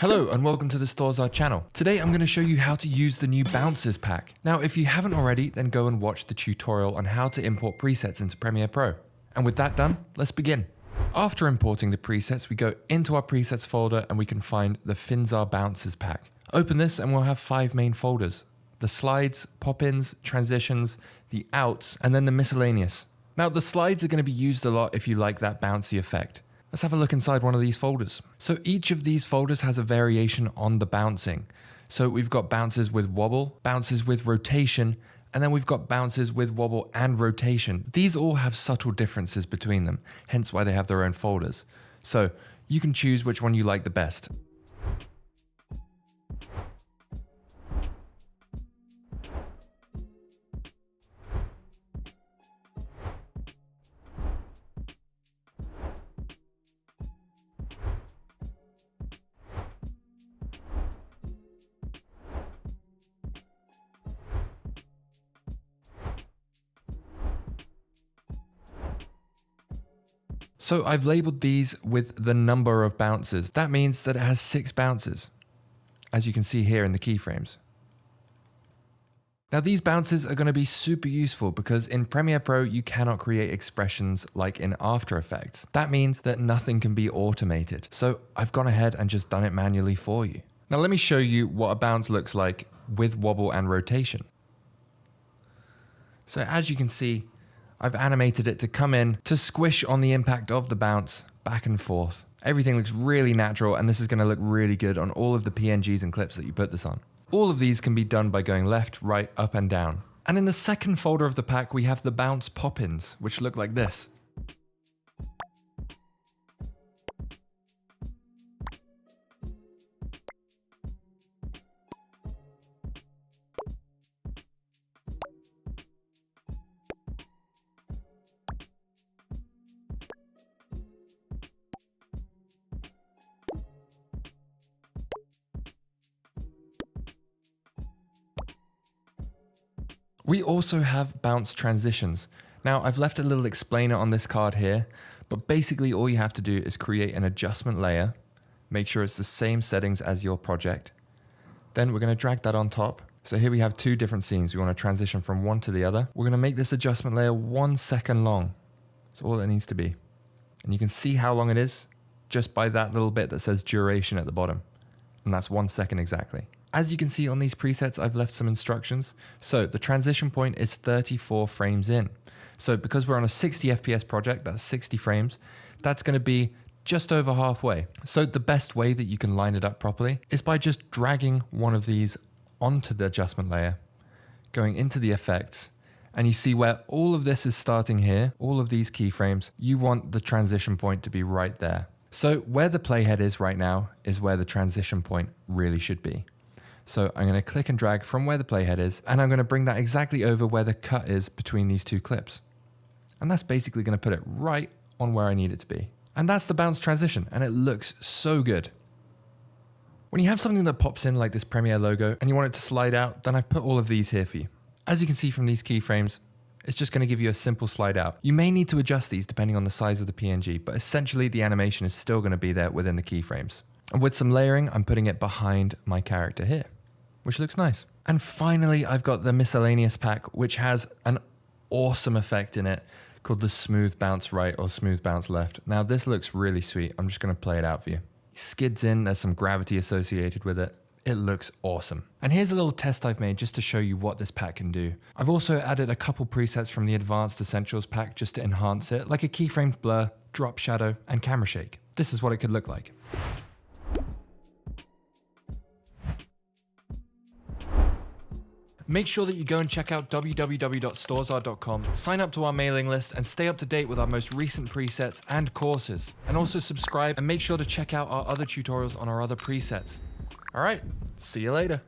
Hello and welcome to the Finzar channel. Today I'm going to show you how to use the new Bounces pack. Now if you haven't already, then go and watch the tutorial on how to import presets into Premiere Pro. And with that done, let's begin. After importing the presets, we go into our presets folder and we can find the Finzar Bounces pack. Open this and we'll have 5 main folders: the slides, Popins, transitions, the outs, and then the miscellaneous. Now the slides are going to be used a lot if you like that bouncy effect. Let's have a look inside one of these folders. So each of these folders has a variation on the bouncing. So we've got bounces with wobble, bounces with rotation, and then we've got bounces with wobble and rotation. These all have subtle differences between them, hence why they have their own folders. So you can choose which one you like the best. So I've labeled these with the number of bounces. That means that it has 6 bounces, as you can see here in the keyframes. Now these bounces are going to be super useful because in Premiere Pro you cannot create expressions like in After Effects. That means that nothing can be automated. So I've gone ahead and just done it manually for you. Now let me show you what a bounce looks like with wobble and rotation. So as you can see, I've animated it to come in to squish on the impact of the bounce back and forth. Everything looks really natural, and this is going to look really good on all of the PNGs and clips that you put this on. All of these can be done by going left, right, up and down. And in the second folder of the pack, we have the bounce Popins, which look like this. We also have bounce transitions. Now I've left a little explainer on this card here, but basically all you have to do is create an adjustment layer, make sure it's the same settings as your project. Then we're going to drag that on top. So here we have 2 different scenes. We want to transition from one to the other. We're going to make this adjustment layer 1 second long. That's all it needs to be. And you can see how long it is just by that little bit that says duration at the bottom. And that's 1 second exactly. As you can see on these presets, I've left some instructions. So the transition point is 34 frames in. So because we're on a 60 FPS project, that's 60 frames, that's going to be just over halfway. So the best way that you can line it up properly is by just dragging one of these onto the adjustment layer, going into the effects, and you see where all of this is starting here, all of these keyframes, you want the transition point to be right there. So where the playhead is right now is where the transition point really should be. So I'm going to click and drag from where the playhead is, and I'm going to bring that exactly over where the cut is between these 2 clips. And that's basically going to put it right on where I need it to be. And that's the bounce transition, and it looks so good. When you have something that pops in like this Premiere logo and you want it to slide out, then I've put all of these here for you. As you can see from these keyframes, it's just going to give you a simple slide out. You may need to adjust these depending on the size of the PNG, but essentially the animation is still going to be there within the keyframes. And with some layering, I'm putting it behind my character here, which looks nice. And finally, I've got the miscellaneous pack, which has an awesome effect in it called the smooth bounce right or smooth bounce left. Now this looks really sweet. I'm just going to play it out for you. It skids in, there's some gravity associated with it. It looks awesome. And here's a little test I've made just to show you what this pack can do. I've also added a couple presets from the Advanced Essentials pack just to enhance it, like a keyframed blur, drop shadow, and camera shake. This is what it could look like. Make sure that you go and check out www.finzar.com, sign up to our mailing list, and stay up to date with our most recent presets and courses. And also subscribe and make sure to check out our other tutorials on our other presets. Alright, see you later.